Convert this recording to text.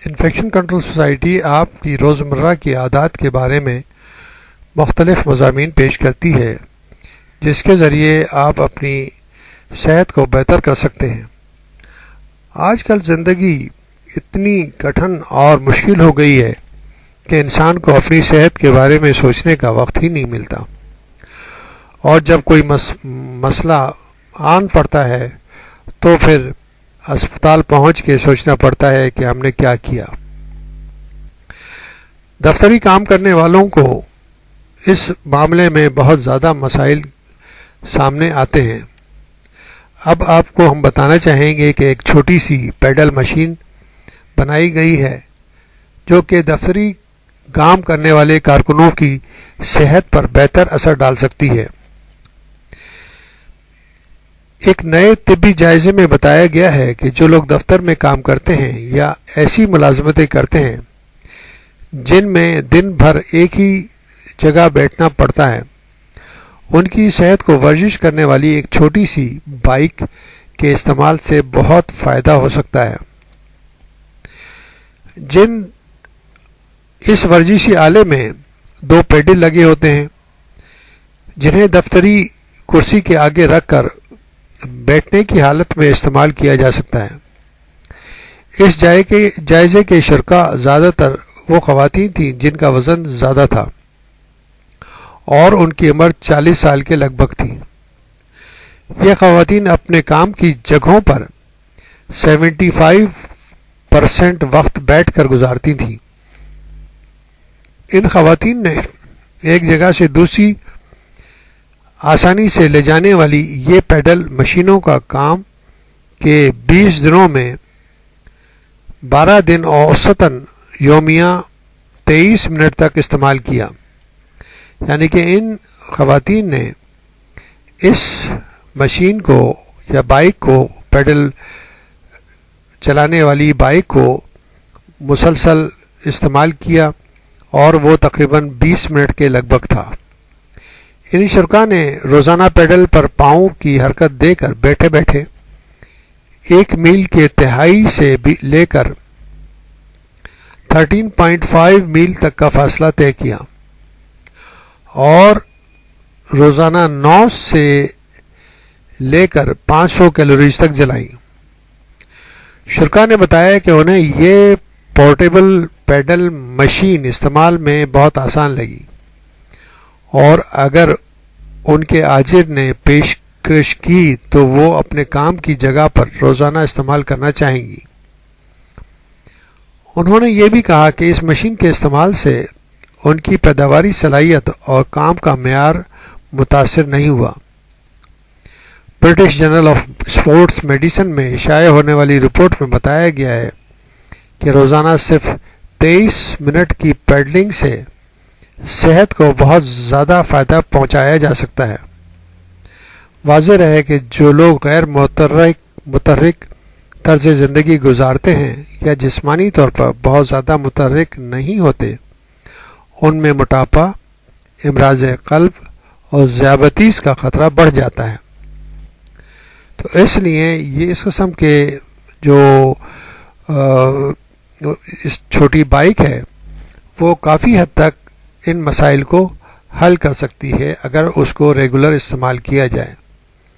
Infection control society آپ کی روزمرہ کی عادات کے بارے میں مختلف مضامین پیش کرتی ہے جس کے ذریعے آپ اپنی صحت کو بہتر کر سکتے ہیں۔ آج کل زندگی اتنی کٹھن اور مشکل ہو گئی ہے کہ انسان کو اپنی صحت کے بارے میں سوچنے کا وقت ہی نہیں ملتا، اور جب کوئی مسئلہ آن پڑتا ہے تو پھر اسپتال پہنچ کے سوچنا پڑتا ہے کہ ہم نے کیا کیا۔ دفتری کام کرنے والوں کو اس معاملے میں بہت زیادہ مسائل سامنے آتے ہیں۔ اب آپ کو ہم بتانا چاہیں گے کہ ایک چھوٹی سی پیڈل مشین بنائی گئی ہے جو کہ دفتری کام کرنے والے کارکنوں کی صحت پر بہتر اثر ڈال سکتی ہے۔ ایک نئے طبی جائزے میں بتایا گیا ہے کہ جو لوگ دفتر میں کام کرتے ہیں یا ایسی ملازمتیں کرتے ہیں جن میں دن بھر ایک ہی جگہ بیٹھنا پڑتا ہے، ان کی صحت کو ورزش کرنے والی ایک چھوٹی سی بائک کے استعمال سے بہت فائدہ ہو سکتا ہے۔ اس ورزشی آلے میں 2 پیڈل لگے ہوتے ہیں جنہیں دفتری کرسی کے آگے رکھ کر بیٹھنے کی حالت میں استعمال کیا جا سکتا ہے۔ اس جائزے کے شرکاء زیادہ تر وہ خواتین تھیں جن کا وزن زیادہ تھا اور ان کی عمر 40 سال کے لگ بھگ تھی۔ یہ خواتین اپنے کام کی جگہوں پر 75% وقت بیٹھ کر گزارتی تھیں۔ ان خواتین نے ایک جگہ سے دوسری آسانی سے لے جانے والی یہ پیڈل مشینوں کا کام کے 20 دنوں میں 12 دن اوسطاً یومیہ 23 منٹ تک استعمال کیا، یعنی کہ ان خواتین نے اس مشین کو یا بائک کو، پیڈل چلانے والی بائک کو مسلسل استعمال کیا اور وہ تقریباً 20 منٹ کے لگ بھگ تھا۔ ان شرکاء نے روزانہ پیڈل پر پاؤں کی حرکت دے کر بیٹھے بیٹھے 1 میل کے تہائی سے لے کر 13.5 میل تک کا فاصلہ طے کیا اور روزانہ 9 سے لے کر 500 کیلوریز تک جلائیں۔ شرکاء نے بتایا کہ انہیں یہ پورٹیبل پیڈل مشین استعمال میں بہت آسان لگی اور اگر ان کے آجر نے پیشکش کی تو وہ اپنے کام کی جگہ پر روزانہ استعمال کرنا چاہیں گی۔ انہوں نے یہ بھی کہا کہ اس مشین کے استعمال سے ان کی پیداواری صلاحیت اور کام کا معیار متاثر نہیں ہوا۔ British journal of sports medicine میں شائع ہونے والی رپورٹ میں بتایا گیا ہے کہ روزانہ صرف 23 منٹ کی پیڈلنگ سے صحت کو بہت زیادہ فائدہ پہنچایا جا سکتا ہے۔ واضح رہے کہ جو لوگ غیر متحرک طرز زندگی گزارتے ہیں یا جسمانی طور پر بہت زیادہ متحرک نہیں ہوتے، ان میں موٹاپا، امراض قلب اور ذیابیطس کا خطرہ بڑھ جاتا ہے۔ تو اس لیے یہ اس قسم کے جو اس چھوٹی بائک ہے وہ کافی حد تک ان مسائل کو حل کر سکتی ہے اگر اس کو ریگولر استعمال کیا جائے۔